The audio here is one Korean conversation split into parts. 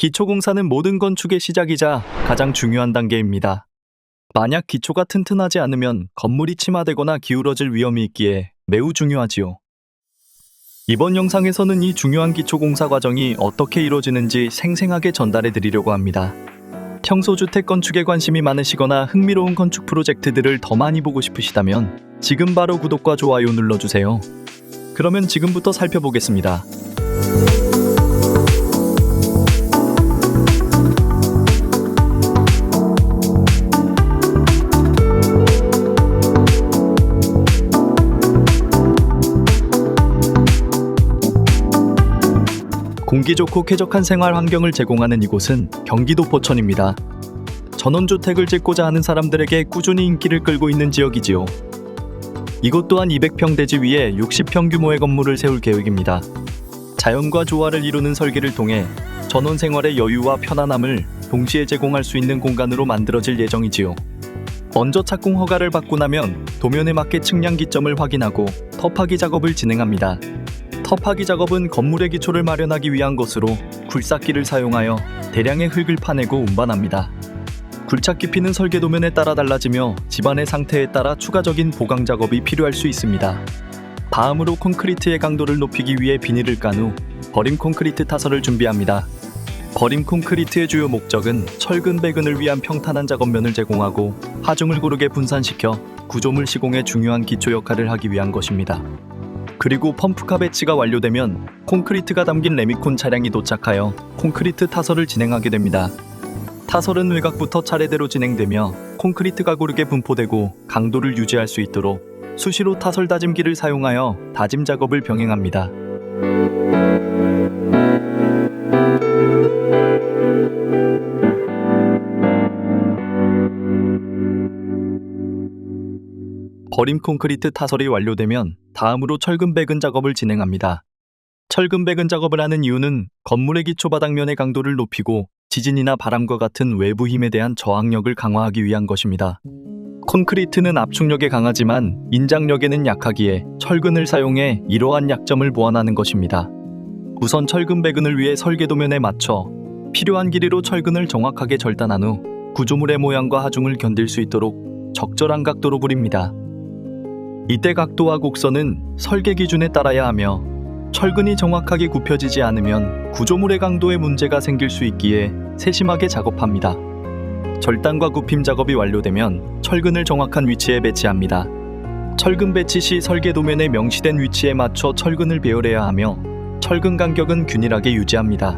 기초공사는 모든 건축의 시작이자 가장 중요한 단계입니다. 만약 기초가 튼튼하지 않으면 건물이 침하되거나 기울어질 위험이 있기에 매우 중요하지요. 이번 영상에서는 이 중요한 기초공사 과정이 어떻게 이루어지는지 생생하게 전달해 드리려고 합니다. 평소 주택 건축에 관심이 많으시거나 흥미로운 건축 프로젝트들을 더 많이 보고 싶으시다면 지금 바로 구독과 좋아요 눌러주세요. 그러면 지금부터 살펴보겠습니다. 공기 좋고 쾌적한 생활 환경을 제공하는 이곳은 경기도 포천입니다. 전원주택을 짓고자 하는 사람들에게 꾸준히 인기를 끌고 있는 지역이지요. 이곳 또한 200평 대지 위에 60평 규모의 건물을 세울 계획입니다. 자연과 조화를 이루는 설계를 통해 전원 생활의 여유와 편안함을 동시에 제공할 수 있는 공간으로 만들어질 예정이지요. 먼저 착공 허가를 받고 나면 도면에 맞게 측량 기점을 확인하고 터파기 작업을 진행합니다. 터파기 작업은 건물의 기초를 마련하기 위한 것으로 굴삭기를 사용하여 대량의 흙을 파내고 운반합니다. 굴착 깊이는 설계 도면에 따라 달라지며 집안의 상태에 따라 추가적인 보강 작업이 필요할 수 있습니다. 다음으로 콘크리트의 강도를 높이기 위해 비닐을 깐 후 버림 콘크리트 타설을 준비합니다. 버림 콘크리트의 주요 목적은 철근 배근을 위한 평탄한 작업면을 제공하고 하중을 고르게 분산시켜 구조물 시공에 중요한 기초 역할을 하기 위한 것입니다. 그리고 펌프카 배치가 완료되면 콘크리트가 담긴 레미콘 차량이 도착하여 콘크리트 타설을 진행하게 됩니다. 타설은 외곽부터 차례대로 진행되며 콘크리트가 고르게 분포되고 강도를 유지할 수 있도록 수시로 타설 다짐기를 사용하여 다짐 작업을 병행합니다. 버림 콘크리트 타설이 완료되면 다음으로 철근 배근 작업을 진행합니다. 철근 배근 작업을 하는 이유는 건물의 기초 바닥면의 강도를 높이고 지진이나 바람과 같은 외부 힘에 대한 저항력을 강화하기 위한 것입니다. 콘크리트는 압축력에 강하지만 인장력에는 약하기에 철근을 사용해 이러한 약점을 보완하는 것입니다. 우선 철근 배근을 위해 설계 도면에 맞춰 필요한 길이로 철근을 정확하게 절단한 후 구조물의 모양과 하중을 견딜 수 있도록 적절한 각도로 부립니다. 이때 각도와 곡선은 설계 기준에 따라야 하며 철근이 정확하게 굽혀지지 않으면 구조물의 강도에 문제가 생길 수 있기에 세심하게 작업합니다. 절단과 굽힘 작업이 완료되면 철근을 정확한 위치에 배치합니다. 철근 배치 시 설계 도면에 명시된 위치에 맞춰 철근을 배열해야 하며 철근 간격은 균일하게 유지합니다.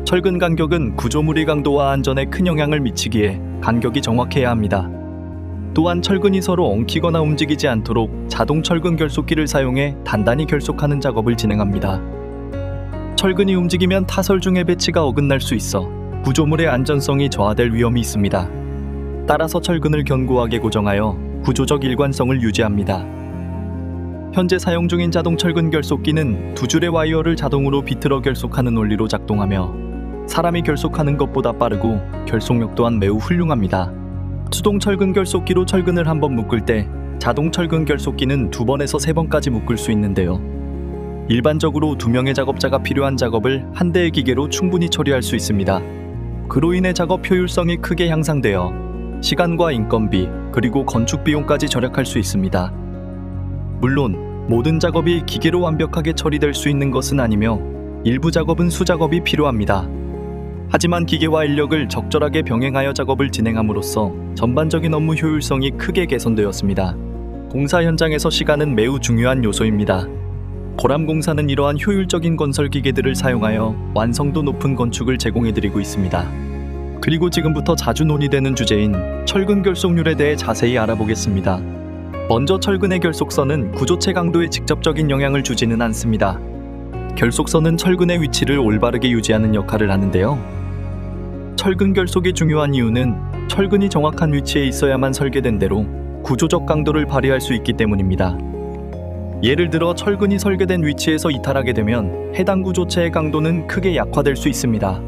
철근 간격은 구조물의 강도와 안전에 큰 영향을 미치기에 간격이 정확해야 합니다. 또한 철근이 서로 엉키거나 움직이지 않도록 자동 철근 결속기를 사용해 단단히 결속하는 작업을 진행합니다. 철근이 움직이면 타설 중의 배치가 어긋날 수 있어 구조물의 안전성이 저하될 위험이 있습니다. 따라서 철근을 견고하게 고정하여 구조적 일관성을 유지합니다. 현재 사용 중인 자동 철근 결속기는 두 줄의 와이어를 자동으로 비틀어 결속하는 원리로 작동하며 사람이 결속하는 것보다 빠르고 결속력 또한 매우 훌륭합니다. 수동 철근 결속기로 철근을 한 번 묶을 때 자동 철근 결속기는 2번에서 3번까지 묶을 수 있는데요. 일반적으로 2명의 작업자가 필요한 작업을 한 대의 기계로 충분히 처리할 수 있습니다. 그로 인해 작업 효율성이 크게 향상되어 시간과 인건비 그리고 건축 비용까지 절약할 수 있습니다. 물론 모든 작업이 기계로 완벽하게 처리될 수 있는 것은 아니며 일부 작업은 수작업이 필요합니다. 하지만 기계와 인력을 적절하게 병행하여 작업을 진행함으로써 전반적인 업무 효율성이 크게 개선되었습니다. 공사 현장에서 시간은 매우 중요한 요소입니다. 보람공사는 이러한 효율적인 건설 기계들을 사용하여 완성도 높은 건축을 제공해드리고 있습니다. 그리고 지금부터 자주 논의되는 주제인 철근 결속률에 대해 자세히 알아보겠습니다. 먼저 철근의 결속선은 구조체 강도에 직접적인 영향을 주지는 않습니다. 결속선은 철근의 위치를 올바르게 유지하는 역할을 하는데요. 철근 결속이 중요한 이유는 철근이 정확한 위치에 있어야만 설계된 대로 구조적 강도를 발휘할 수 있기 때문입니다. 예를 들어 철근이 설계된 위치에서 이탈하게 되면 해당 구조체의 강도는 크게 약화될 수 있습니다.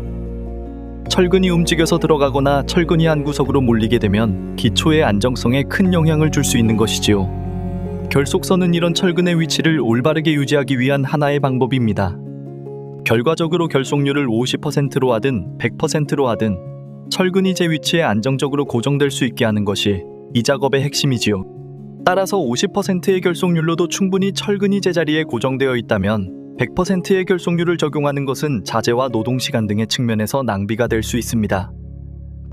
철근이 움직여서 들어가거나 철근이 한 구석으로 몰리게 되면 기초의 안정성에 큰 영향을 줄 수 있는 것이지요. 결속선은 이런 철근의 위치를 올바르게 유지하기 위한 하나의 방법입니다. 결과적으로 결속률을 50%로 하든 100%로 하든 철근이 제 위치에 안정적으로 고정될 수 있게 하는 것이 이 작업의 핵심이지요. 따라서 50%의 결속률로도 충분히 철근이 제자리에 고정되어 있다면 100%의 결속률을 적용하는 것은 자재와 노동시간 등의 측면에서 낭비가 될 수 있습니다.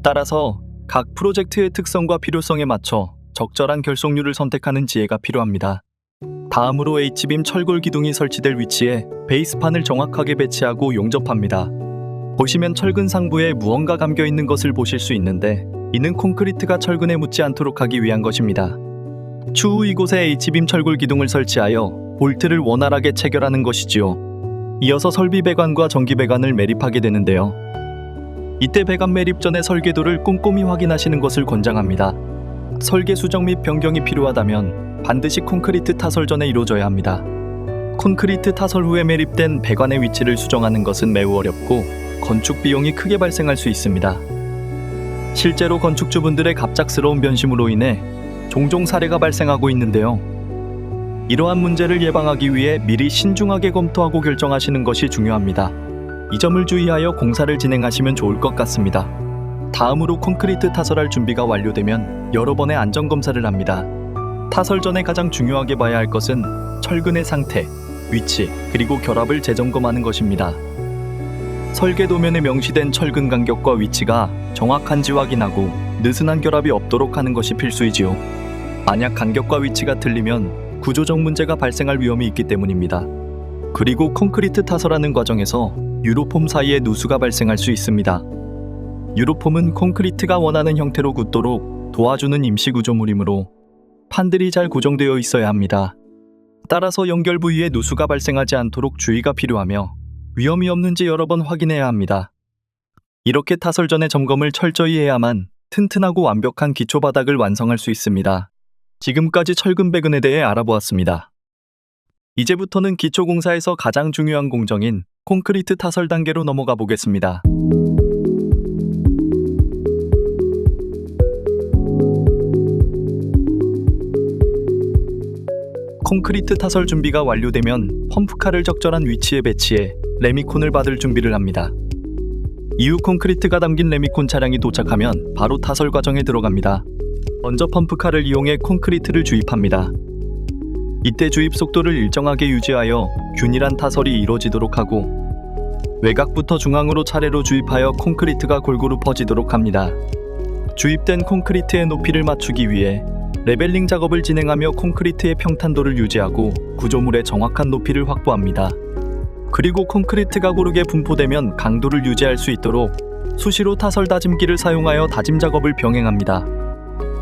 따라서 각 프로젝트의 특성과 필요성에 맞춰 적절한 결속률을 선택하는 지혜가 필요합니다. 다음으로 H빔 철골 기둥이 설치될 위치에 베이스판을 정확하게 배치하고 용접합니다. 보시면 철근 상부에 무언가 감겨 있는 것을 보실 수 있는데 이는 콘크리트가 철근에 묻지 않도록 하기 위한 것입니다. 추후 이곳에 H빔 철골 기둥을 설치하여 볼트를 원활하게 체결하는 것이지요. 이어서 설비 배관과 전기 배관을 매립하게 되는데요. 이때 배관 매립 전에 설계도를 꼼꼼히 확인하시는 것을 권장합니다. 설계 수정 및 변경이 필요하다면 반드시 콘크리트 타설 전에 이루어져야 합니다. 콘크리트 타설 후에 매립된 배관의 위치를 수정하는 것은 매우 어렵고 건축 비용이 크게 발생할 수 있습니다. 실제로 건축주분들의 갑작스러운 변심으로 인해 종종 사례가 발생하고 있는데요. 이러한 문제를 예방하기 위해 미리 신중하게 검토하고 결정하시는 것이 중요합니다. 이 점을 주의하여 공사를 진행하시면 좋을 것 같습니다. 다음으로 콘크리트 타설할 준비가 완료되면 여러 번의 안전검사를 합니다. 타설 전에 가장 중요하게 봐야 할 것은 철근의 상태, 위치, 그리고 결합을 재점검하는 것입니다. 설계 도면에 명시된 철근 간격과 위치가 정확한지 확인하고 느슨한 결합이 없도록 하는 것이 필수이지요. 만약 간격과 위치가 틀리면 구조적 문제가 발생할 위험이 있기 때문입니다. 그리고 콘크리트 타설하는 과정에서 유로폼 사이에 누수가 발생할 수 있습니다. 유로폼은 콘크리트가 원하는 형태로 굳도록 도와주는 임시 구조물이므로 판들이 잘 고정되어 있어야 합니다. 따라서 연결 부위에 누수가 발생하지 않도록 주의가 필요하며 위험이 없는지 여러 번 확인해야 합니다. 이렇게 타설 전에 점검을 철저히 해야만 튼튼하고 완벽한 기초 바닥을 완성할 수 있습니다. 지금까지 철근 배근에 대해 알아보았습니다. 이제부터는 기초 공사에서 가장 중요한 공정인 콘크리트 타설 단계로 넘어가 보겠습니다. 콘크리트 타설 준비가 완료되면 펌프칼을 적절한 위치에 배치해 레미콘을 받을 준비를 합니다. 이후 콘크리트가 담긴 레미콘 차량이 도착하면 바로 타설 과정에 들어갑니다. 먼저 펌프칼을 이용해 콘크리트를 주입합니다. 이때 주입 속도를 일정하게 유지하여 균일한 타설이 이루어지도록 하고 외곽부터 중앙으로 차례로 주입하여 콘크리트가 골고루 퍼지도록 합니다. 주입된 콘크리트의 높이를 맞추기 위해 레벨링 작업을 진행하며 콘크리트의 평탄도를 유지하고 구조물의 정확한 높이를 확보합니다. 그리고 콘크리트가 고르게 분포되면 강도를 유지할 수 있도록 수시로 타설 다짐기를 사용하여 다짐 작업을 병행합니다.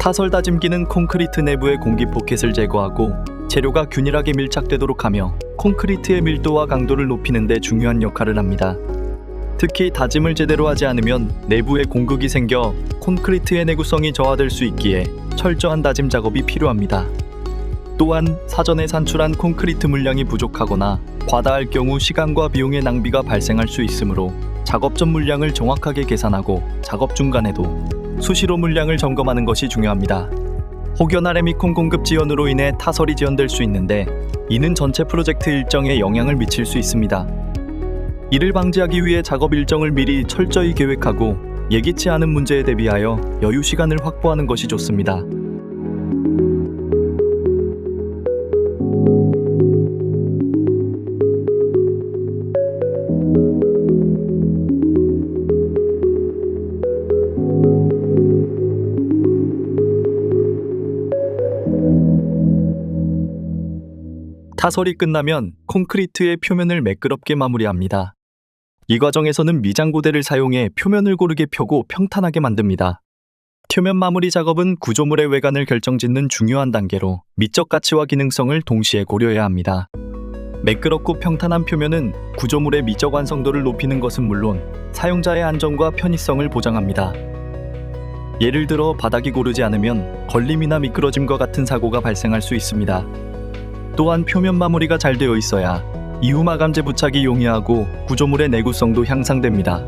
타설 다짐기는 콘크리트 내부의 공기 포켓을 제거하고 재료가 균일하게 밀착되도록 하며 콘크리트의 밀도와 강도를 높이는 데 중요한 역할을 합니다. 특히 다짐을 제대로 하지 않으면 내부에 공극이 생겨 콘크리트의 내구성이 저하될 수 있기에 철저한 다짐 작업이 필요합니다. 또한 사전에 산출한 콘크리트 물량이 부족하거나 과다할 경우 시간과 비용의 낭비가 발생할 수 있으므로 작업 전 물량을 정확하게 계산하고 작업 중간에도 수시로 물량을 점검하는 것이 중요합니다. 혹여나 레미콘 공급 지연으로 인해 타설이 지연될 수 있는데 이는 전체 프로젝트 일정에 영향을 미칠 수 있습니다. 이를 방지하기 위해 작업 일정을 미리 철저히 계획하고 예기치 않은 문제에 대비하여 여유 시간을 확보하는 것이 좋습니다. 타설이 끝나면 콘크리트의 표면을 매끄럽게 마무리합니다. 이 과정에서는 미장고대를 사용해 표면을 고르게 펴고 평탄하게 만듭니다. 표면 마무리 작업은 구조물의 외관을 결정짓는 중요한 단계로 미적 가치와 기능성을 동시에 고려해야 합니다. 매끄럽고 평탄한 표면은 구조물의 미적 완성도를 높이는 것은 물론 사용자의 안전과 편의성을 보장합니다. 예를 들어 바닥이 고르지 않으면 걸림이나 미끄러짐과 같은 사고가 발생할 수 있습니다. 또한 표면 마무리가 잘 되어 있어야 이후 마감재 부착이 용이하고 구조물의 내구성도 향상됩니다.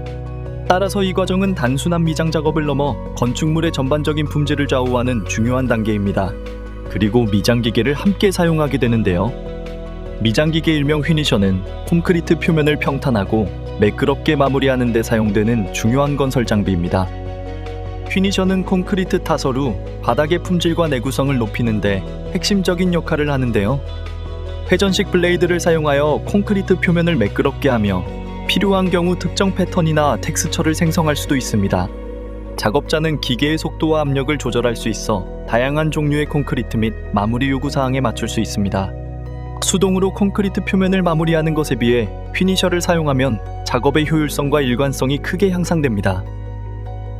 따라서 이 과정은 단순한 미장 작업을 넘어 건축물의 전반적인 품질을 좌우하는 중요한 단계입니다. 그리고 미장 기계를 함께 사용하게 되는데요. 미장기계 일명 휘니셔는 콘크리트 표면을 평탄하고 매끄럽게 마무리하는 데 사용되는 중요한 건설 장비입니다. 휘니셔는 콘크리트 타설 후 바닥의 품질과 내구성을 높이는 데 핵심적인 역할을 하는데요. 회전식 블레이드를 사용하여 콘크리트 표면을 매끄럽게 하며 필요한 경우 특정 패턴이나 텍스처를 생성할 수도 있습니다. 작업자는 기계의 속도와 압력을 조절할 수 있어 다양한 종류의 콘크리트 및 마무리 요구 사항에 맞출 수 있습니다. 수동으로 콘크리트 표면을 마무리하는 것에 비해 휘니셔를 사용하면 작업의 효율성과 일관성이 크게 향상됩니다.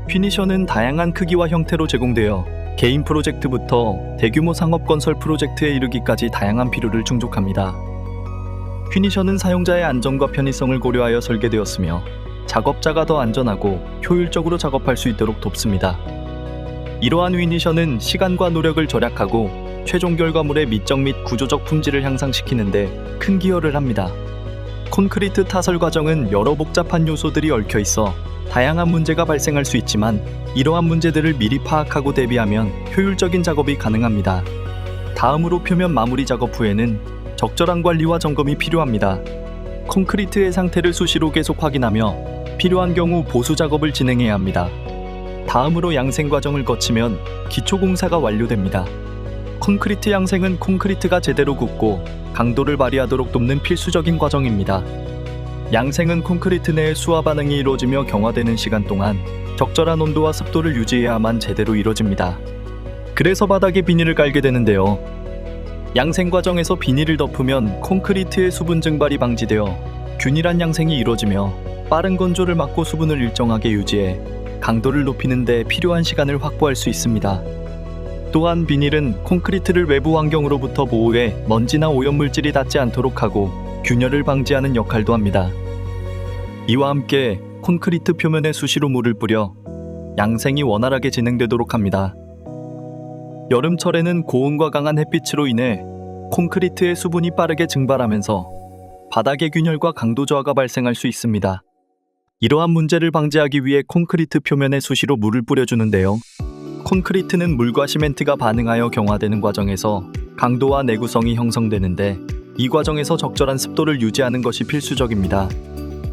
휘니셔는 다양한 크기와 형태로 제공되어 개인 프로젝트부터 대규모 상업 건설 프로젝트에 이르기까지 다양한 필요를 충족합니다. 휘니셔는 사용자의 안전과 편의성을 고려하여 설계되었으며 작업자가 더 안전하고 효율적으로 작업할 수 있도록 돕습니다. 이러한 휘니셔는 시간과 노력을 절약하고 최종 결과물의 미적 및 구조적 품질을 향상시키는 데 큰 기여를 합니다. 콘크리트 타설 과정은 여러 복잡한 요소들이 얽혀 있어 다양한 문제가 발생할 수 있지만 이러한 문제들을 미리 파악하고 대비하면 효율적인 작업이 가능합니다. 다음으로 표면 마무리 작업 후에는 적절한 관리와 점검이 필요합니다. 콘크리트의 상태를 수시로 계속 확인하며 필요한 경우 보수 작업을 진행해야 합니다. 다음으로 양생 과정을 거치면 기초 공사가 완료됩니다. 콘크리트 양생은 콘크리트가 제대로 굳고 강도를 발휘하도록 돕는 필수적인 과정입니다. 양생은 콘크리트 내의 수화 반응이 이루어지며 경화되는 시간 동안 적절한 온도와 습도를 유지해야만 제대로 이루어집니다. 그래서 바닥에 비닐을 깔게 되는데요. 양생 과정에서 비닐을 덮으면 콘크리트의 수분 증발이 방지되어 균일한 양생이 이루어지며 빠른 건조를 막고 수분을 일정하게 유지해 강도를 높이는 데 필요한 시간을 확보할 수 있습니다. 또한 비닐은 콘크리트를 외부 환경으로부터 보호해 먼지나 오염물질이 닿지 않도록 하고 균열을 방지하는 역할도 합니다. 이와 함께 콘크리트 표면에 수시로 물을 뿌려 양생이 원활하게 진행되도록 합니다. 여름철에는 고온과 강한 햇빛으로 인해 콘크리트의 수분이 빠르게 증발하면서 바닥의 균열과 강도 저하가 발생할 수 있습니다. 이러한 문제를 방지하기 위해 콘크리트 표면에 수시로 물을 뿌려주는데요. 콘크리트는 물과 시멘트가 반응하여 경화되는 과정에서 강도와 내구성이 형성되는데 이 과정에서 적절한 습도를 유지하는 것이 필수적입니다.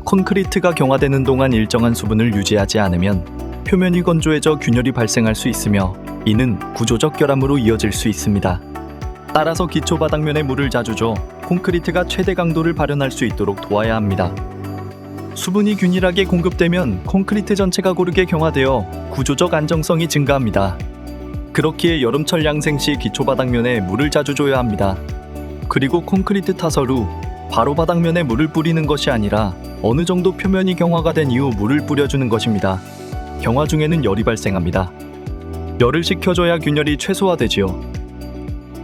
콘크리트가 경화되는 동안 일정한 수분을 유지하지 않으면 표면이 건조해져 균열이 발생할 수 있으며 이는 구조적 결함으로 이어질 수 있습니다. 따라서 기초 바닥면에 물을 자주 줘 콘크리트가 최대 강도를 발현할 수 있도록 도와야 합니다. 수분이 균일하게 공급되면 콘크리트 전체가 고르게 경화되어 구조적 안정성이 증가합니다. 그렇기에 여름철 양생 시 기초 바닥면에 물을 자주 줘야 합니다. 그리고 콘크리트 타설 후 바로 바닥면에 물을 뿌리는 것이 아니라 어느 정도 표면이 경화가 된 이후 물을 뿌려주는 것입니다. 경화 중에는 열이 발생합니다. 열을 식혀줘야 균열이 최소화되지요.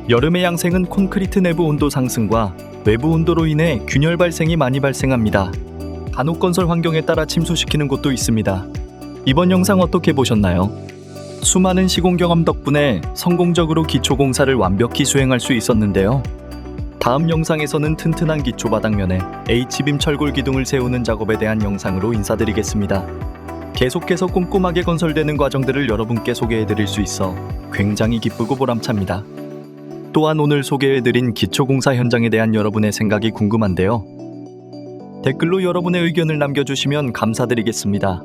여름의 양생은 콘크리트 내부 온도 상승과 외부 온도로 인해 균열 발생이 많이 발생합니다. 간혹 건설 환경에 따라 침수시키는 곳도 있습니다. 이번 영상 어떻게 보셨나요? 수많은 시공 경험 덕분에 성공적으로 기초 공사를 완벽히 수행할 수 있었는데요. 다음 영상에서는 튼튼한 기초 바닥면에 H빔 철골 기둥을 세우는 작업에 대한 영상으로 인사드리겠습니다. 계속해서 꼼꼼하게 건설되는 과정들을 여러분께 소개해드릴 수 있어 굉장히 기쁘고 보람찹니다. 또한 오늘 소개해드린 기초 공사 현장에 대한 여러분의 생각이 궁금한데요. 댓글로 여러분의 의견을 남겨주시면 감사드리겠습니다.